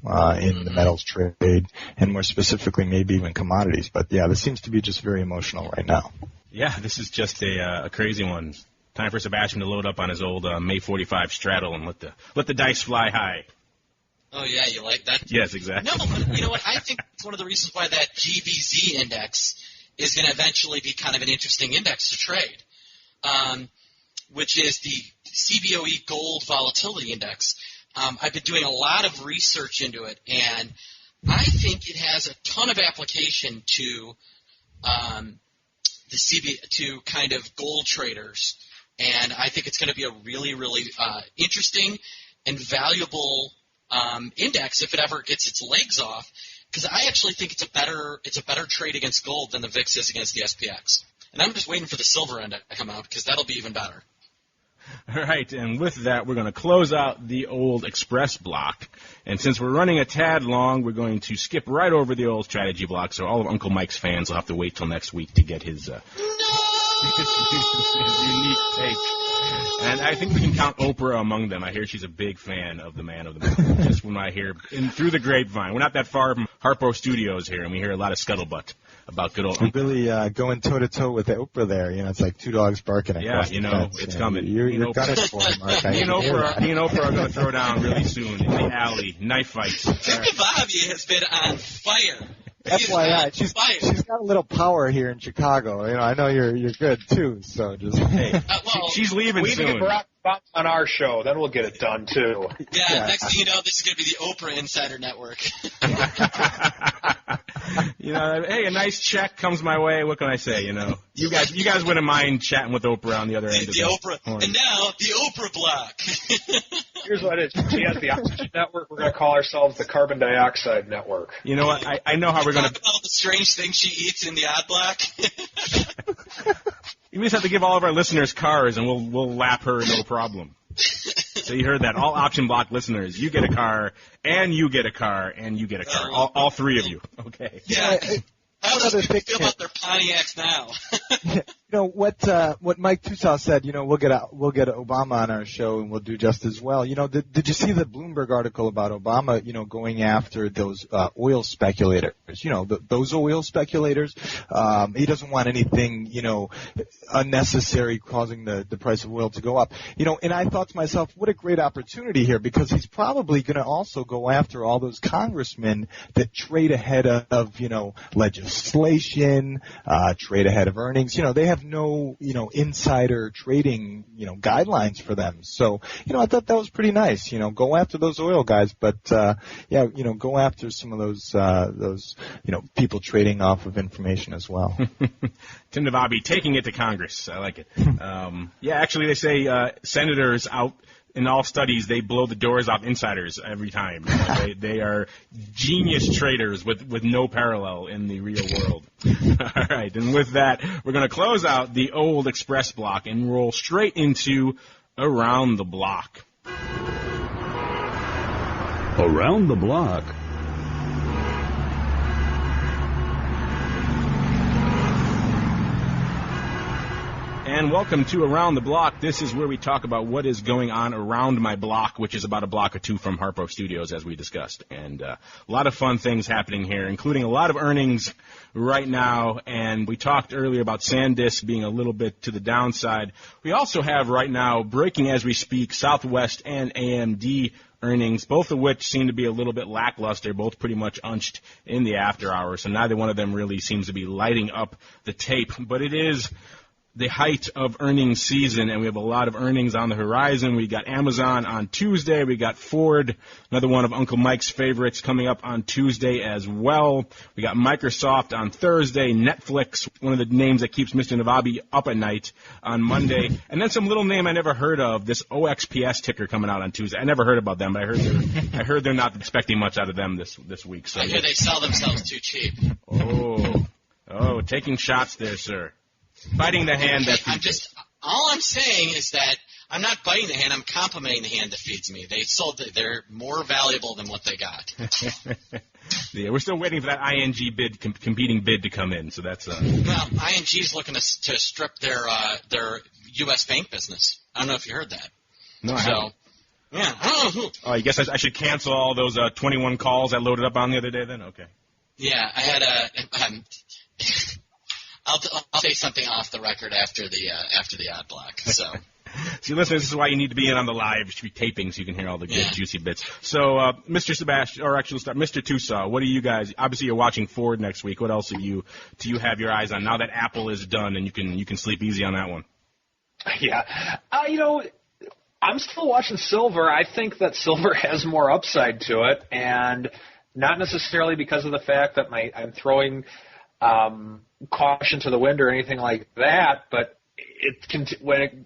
in the metals trade and more specifically maybe even commodities. But, yeah, this seems to be just very emotional right now. Yeah, this is just a crazy one. Time for Sebastian to load up on his old May 45 straddle and let the dice fly high. Oh, yeah, you like that? Yes, exactly. No, but you know what? I think it's one of the reasons why that GVZ index is going to eventually be kind of an interesting index to trade, which is the CBOE Gold Volatility Index. I've been doing a lot of research into it, and I think it has a ton of application to to kind of gold traders. And I think it's going to be a really, really interesting and valuable index if it ever gets its legs off. Because I actually think it's a better trade against gold than the VIX is against the SPX. And I'm just waiting for the silver end to come out because that'll be even better. All right, and with that, we're going to close out the old Express block. And since we're running a tad long, we're going to skip right over the old strategy block, so all of Uncle Mike's fans will have to wait till next week to get his unique take. And I think we can count Oprah among them. I hear she's a big fan of the man of the month, just when I hear through the grapevine. We're not that far from Harpo Studios here, and we hear a lot of scuttlebutt about good old Uncle. Really going toe-to-toe with Oprah there. It's like two dogs barking across the fence. It's coming. You're gunning for it, Mark. Me and Oprah are going to throw down really soon in the alley. Knife fights. Bobby has been on fire. FYI, she's got a little power here in Chicago. I know you're good too. So just hey, she's leaving we soon. We need Barack Obama on our show, then we'll get it done too. Yeah. Next thing you know, this is going to be the Oprah Insider Network. Hey, a nice check comes my way. What can I say? You guys wouldn't mind chatting with Oprah on the other end of the Oprah, and now the Oprah block. Here's what it is. She has the Oxygen Network. We're going to call ourselves the Carbon Dioxide Network. You know what? I know how we're going to. All the strange things she eats in the odd block. You just have to give all of our listeners cars, and we'll lap her no problem. So you heard that. All Option Block listeners, you get a car, and you get a car, and you get a car. All three of you. Okay. Yeah. How does it feel about their Pontiacs now? What Mike Tusaw said. We'll get Obama on our show, and we'll do just as well. Did you see the Bloomberg article about Obama? Going after those oil speculators. Those oil speculators. He doesn't want anything unnecessary causing the price of oil to go up. And I thought to myself, what a great opportunity here, because he's probably going to also go after all those congressmen that trade ahead of legislation, trade ahead of earnings. They have no, insider trading, guidelines for them. So, I thought that was pretty nice. Go after those oil guys, but, go after some of those, people trading off of information as well. Tim Navabi taking it to Congress. I like it. Actually, they say senators out. In all studies, they blow the doors off insiders every time. They are genius traders with no parallel in the real world. All right, and with that, we're going to close out the old Express block and roll straight into Around the Block. Around the Block. And welcome to Around the Block. This is where we talk about what is going on around my block, which is about a block or two from Harpo Studios, as we discussed. And a lot of fun things happening here, including a lot of earnings right now. And we talked earlier about SanDisk being a little bit to the downside. We also have right now, breaking as we speak, Southwest and AMD earnings, both of which seem to be a little bit lackluster, both pretty much unched in the after hours. So neither one of them really seems to be lighting up the tape. But it is the height of earnings season, and we have a lot of earnings on the horizon. We got Amazon on Tuesday. We got Ford, another one of Uncle Mike's favorites, coming up on Tuesday as well. We got Microsoft on Thursday, Netflix, one of the names that keeps Mr. Navabi up at night, on Monday, and then some little name I never heard of, this OXPS ticker coming out on Tuesday. I never heard about them, but I heard they're not expecting much out of them this week. So I hear they sell themselves too cheap. Oh, taking shots there, sir. Biting the hand that feeds me. All I'm saying is that I'm not biting the hand, I'm complimenting the hand that feeds me. They're more valuable than what they got. Yeah, we're still waiting for that ING bid, competing bid to come in, so that's... Well, ING's looking to strip their U.S. bank business. I don't know if you heard that. No, I haven't. Yeah, I don't know who. Oh, I guess I should cancel all those 21 calls I loaded up on the other day then? Okay. Yeah, I had I'll say something off the record after the odd block. So, see, listeners, this is why you need to be in on the live taping so you can hear all the good juicy bits. So, Mr. Sebastian, or actually, Mr. Tusaw, what are you guys? Obviously, you're watching Ford next week. What else do you have your eyes on now that Apple is done and you can sleep easy on that one? Yeah, I'm still watching silver. I think that silver has more upside to it, and not necessarily because of the fact that I'm throwing caution to the wind or anything like that, but it went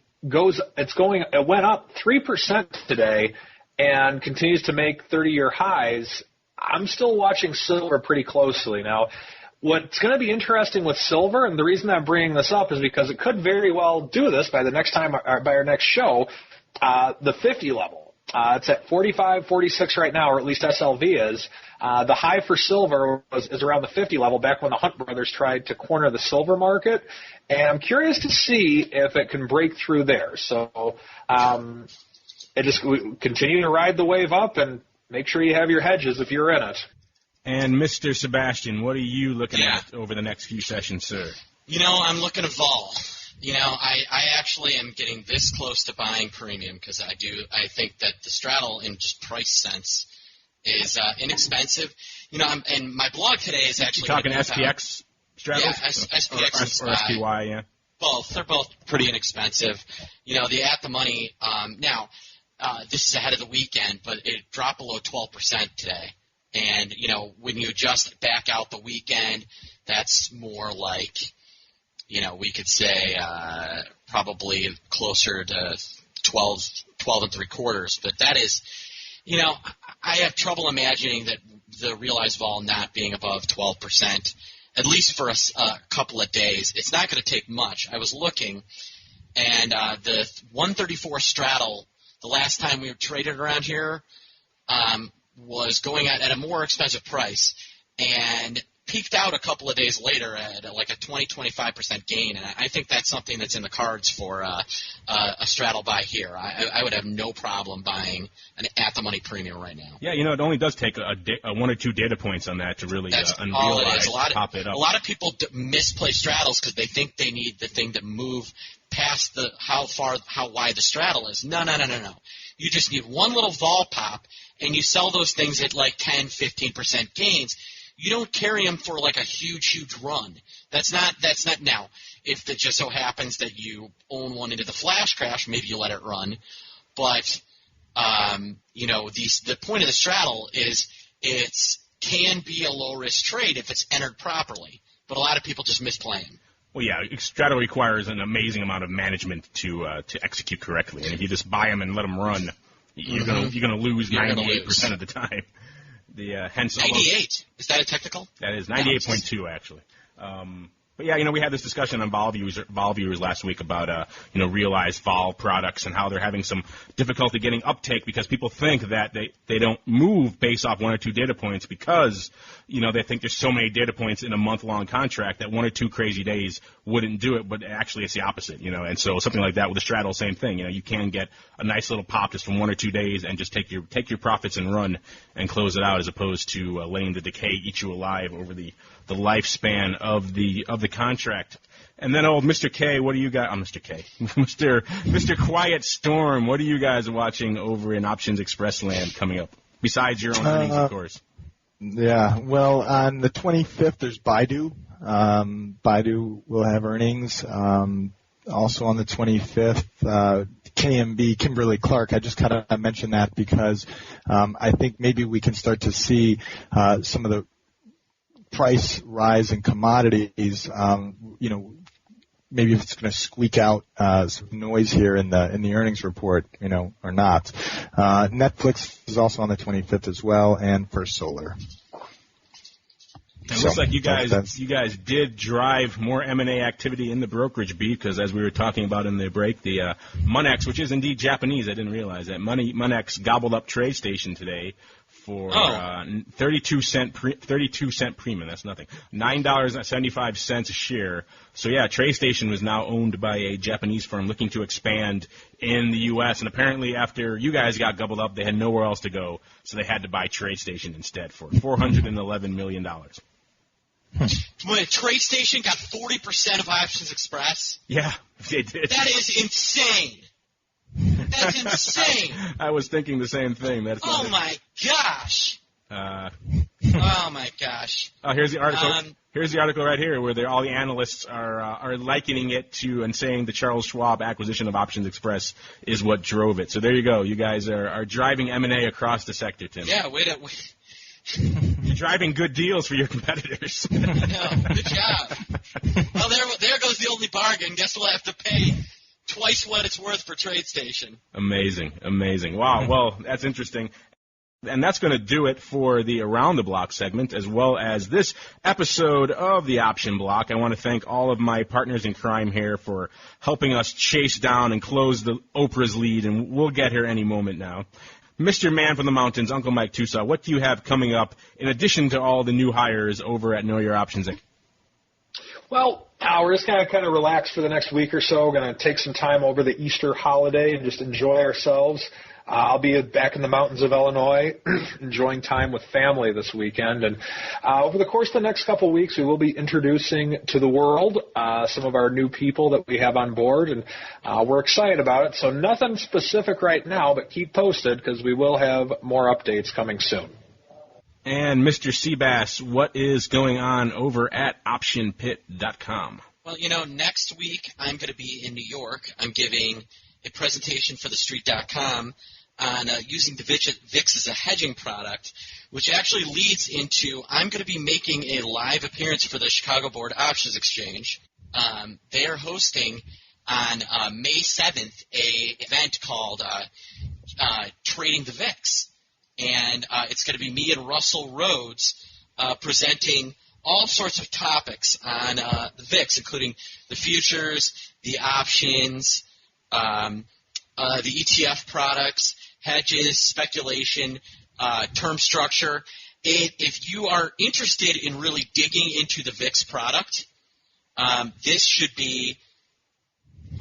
up 3% today and continues to make 30-year highs. I'm still watching silver pretty closely. Now, What's going to be interesting with silver, and the reason I'm bringing this up is because it could very well do this by the next time, or by our next show, the 50 level. It's at 45, 46 right now, or at least SLV is. The high for silver is around the 50 level back when the Hunt brothers tried to corner the silver market. And I'm curious to see if it can break through there. So we continue to ride the wave up and make sure you have your hedges if you're in it. And Mr. Sebastian, what are you looking at over the next few sessions, sir? I'm looking at vol. I actually am getting this close to buying premium because I think that the straddle in just price sense is inexpensive. And my blog today is actually talking SPX straddles? Yeah, SPX or SPY, yeah. Both. They're both pretty inexpensive. The at the money. Now, this is ahead of the weekend, but it dropped below 12% today. And, when you just back out the weekend, that's more like, we could say probably closer to 12 and 3/4. But that is, I have trouble imagining that the realized vol not being above 12%, at least for a couple of days. It's not going to take much. I was looking, and the 134 straddle, the last time we traded around here, was going at a more expensive price and peaked out a couple of days later at like a 20-25% gain. And I think that's something that's in the cards for a straddle buy here. I would have no problem buying an at-the-money premium right now. Yeah, it only does take a 1 or 2 data points on that to really pop it up. A lot of people misplay straddles because they think they need the thing to move past how wide the straddle is. No. You just need one little vol pop, and you sell those things at like 10-15% gains. You don't carry them for like a huge run. That's not now. If it just so happens that you own one into the flash crash, maybe you let it run. But the point of the straddle is it can be a low risk trade if it's entered properly. But a lot of people just misplay them. Well, yeah, straddle requires an amazing amount of management to execute correctly. And if you just buy them and let them run, you're gonna lose 98% of the time. Hence 98. Is that a technical? That is 98.2 actually. But yeah, we had this discussion on vol viewers last week about realized vol products and how they're having some difficulty getting uptake because people think that they don't move based off 1 or 2 data points because they think there's so many data points in a month-long contract that 1 or 2 crazy days wouldn't do it, but actually it's the opposite, and so something like that with the straddle, same thing. You can get a nice little pop just from 1 or 2 days and just take your profits and run and close it out as opposed to letting the decay eat you alive over the lifespan of the contract. And then old Mr. K, what do you got? Mr. K. Mr. Quiet Storm, what are you guys watching over in Options Express land coming up? Besides your own earnings, of course. Yeah, well, on the 25th, there's Baidu. Baidu will have earnings. Also on the 25th, KMB, Kimberly-Clark. I just kind of mentioned that because I think maybe we can start to see some of the price rise in commodities, maybe if it's going to squeak out some noise here in the earnings report, or not. Netflix is also on the 25th as well, and First Solar. It looks like you guys did drive more M&A activity in the brokerage beat because, as we were talking about in the break, the Monex, which is indeed Japanese, I didn't realize that, Monex gobbled up TradeStation today for 32 cent premium. That's nothing. $9.75 a share. So yeah, TradeStation was now owned by a Japanese firm looking to expand in the U.S. And apparently, after you guys got gobbled up, they had nowhere else to go, so they had to buy TradeStation instead for $411 million. When TradeStation got 40% of Options Express? Yeah, they did. That is insane. That's insane. I was thinking the same thing. My gosh. Oh my gosh. Here's the article. Here's the article right here where all the analysts are likening it to and saying the Charles Schwab acquisition of Options Express is what drove it. So there you go. You guys are driving M&A across the sector, Tim. Yeah, wait. You're driving good deals for your competitors. Good job. Well, there goes the only bargain. Guess we'll have to pay twice what it's worth for TradeStation. Amazing. Wow. Well, that's interesting. And that's going to do it for the Around the Block segment, as well as this episode of the Option Block. I want to thank all of my partners in crime here for helping us chase down and close the Oprah's lead, and we'll get here any moment now. Mr. Man from the Mountains, Uncle Mike Tusa, what do you have coming up in addition to all the new hires over at Know Your Options? Well, we're just going to kind of relax for the next week or so. We're going to take some time over the Easter holiday and just enjoy ourselves. I'll be back in the mountains of Illinois enjoying time with family this weekend. And over the course of the next couple of weeks, we will be introducing to the world some of our new people that we have on board. And we're excited about it. So nothing specific right now, but keep posted because we will have more updates coming soon. And Mr. Seabass, what is going on over at OptionPit.com? Well, next week I'm going to be in New York. I'm giving a presentation for TheStreet.com on using the VIX as a hedging product, which actually leads into I'm going to be making a live appearance for the Chicago Board Options Exchange. They are hosting on May 7th a event called Trading the VIX, and it's going to be me and Russell Rhodes presenting all sorts of topics on the VIX, including the futures, the options, the ETF products, hedges, speculation, term structure. If you are interested in really digging into the VIX product, this should be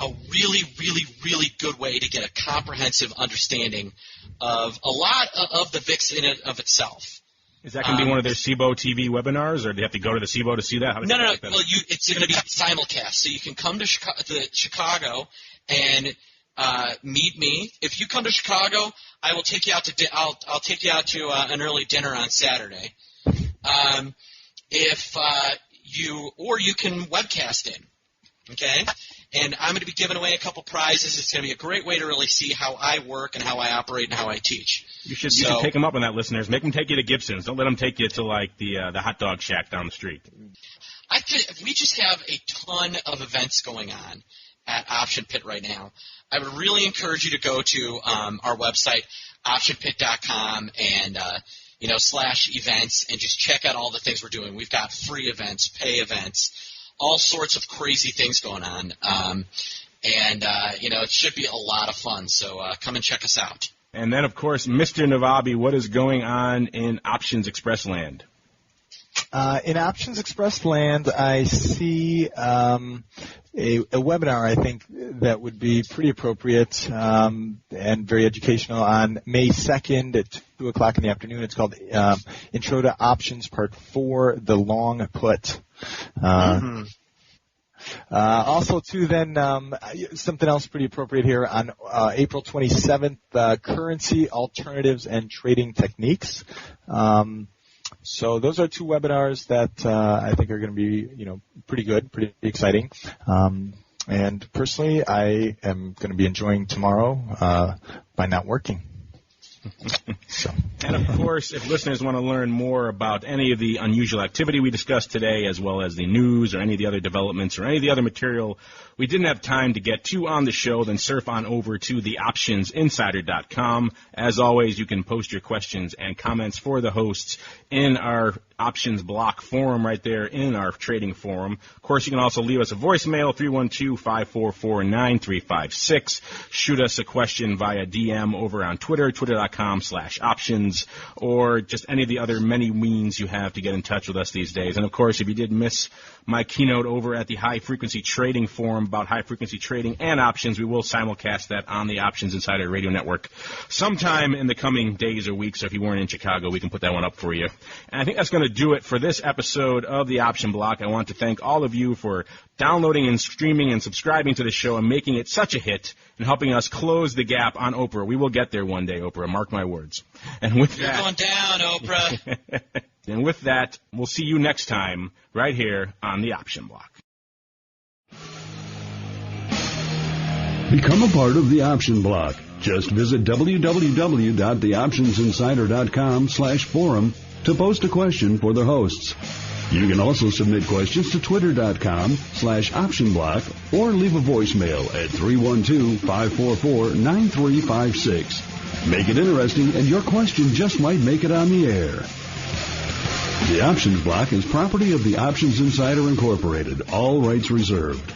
a really, really, really good way to get a comprehensive understanding of a lot of the VIX in and of itself. Is that going to be one of their SIBO TV webinars, or do you have to go to the SIBO to see that? No. Well, it's going to be simulcast, so you can come to Chicago and meet me. If you come to Chicago, I will take you out to I'll take you out to an early dinner on Saturday. You can webcast in, okay? And I'm going to be giving away a couple prizes. It's going to be a great way to really see how I work and how I operate and how I teach. You should take them up on that, listeners. Make them take you to Gibson's. Don't let them take you to like the hot dog shack down the street. We just have a ton of events going on at Option Pit right now. I would really encourage you to go to our website, optionpit.com, and /events, and just check out all the things we're doing. We've got free events, pay events, all sorts of crazy things going on. It should be a lot of fun. So come and check us out. And then, of course, Mr. Navabi, what is going on in Options Express land? In Options Express land, I see a webinar, I think, that would be pretty appropriate and very educational on May 2nd at 2 o'clock in the afternoon. It's called Intro to Options Part 4, The Long Put. Also, too, then something else pretty appropriate here on April 27th, Currency Alternatives and Trading Techniques. So those are two webinars that I think are going to be, pretty good, pretty exciting. And personally, I am going to be enjoying tomorrow by not working. And, of course, if listeners want to learn more about any of the unusual activity we discussed today, as well as the news or any of the other developments or any of the other material we didn't have time to get to on the show, then surf on over to theoptionsinsider.com. As always, you can post your questions and comments for the hosts in our Options Block forum right there in our trading forum. Of course, you can also leave us a voicemail, 312-544-9356. Shoot us a question via DM over on Twitter, twitter.com/options, or just any of the other many means you have to get in touch with us these days. And, of course, if you did miss my keynote over at the High Frequency Trading Forum about high-frequency trading and options, we will simulcast that on the Options Insider Radio Network sometime in the coming days or weeks. So if you weren't in Chicago, we can put that one up for you. And I think that's going to do it for this episode of the Option Block. I want to thank all of you for downloading and streaming and subscribing to the show and making it such a hit and helping us close the gap on Oprah. We will get there one day, Oprah. Mark my words. And with You're going down, Oprah. And with that, we'll see you next time right here on the Option Block. Become a part of the Option Block. Just visit www.theoptionsinsider.com/forum to post a question for the hosts. You can also submit questions to twitter.com/optionblock or leave a voicemail at 312-544-9356. Make it interesting, and your question just might make it on the air. The Options Block is property of the Options Insider Incorporated. All rights reserved.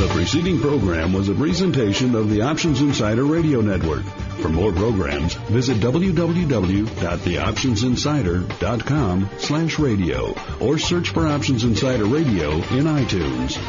The preceding program was a presentation of the Options Insider Radio Network. For more programs, visit www.theoptionsinsider.com/radio or search for Options Insider Radio in iTunes.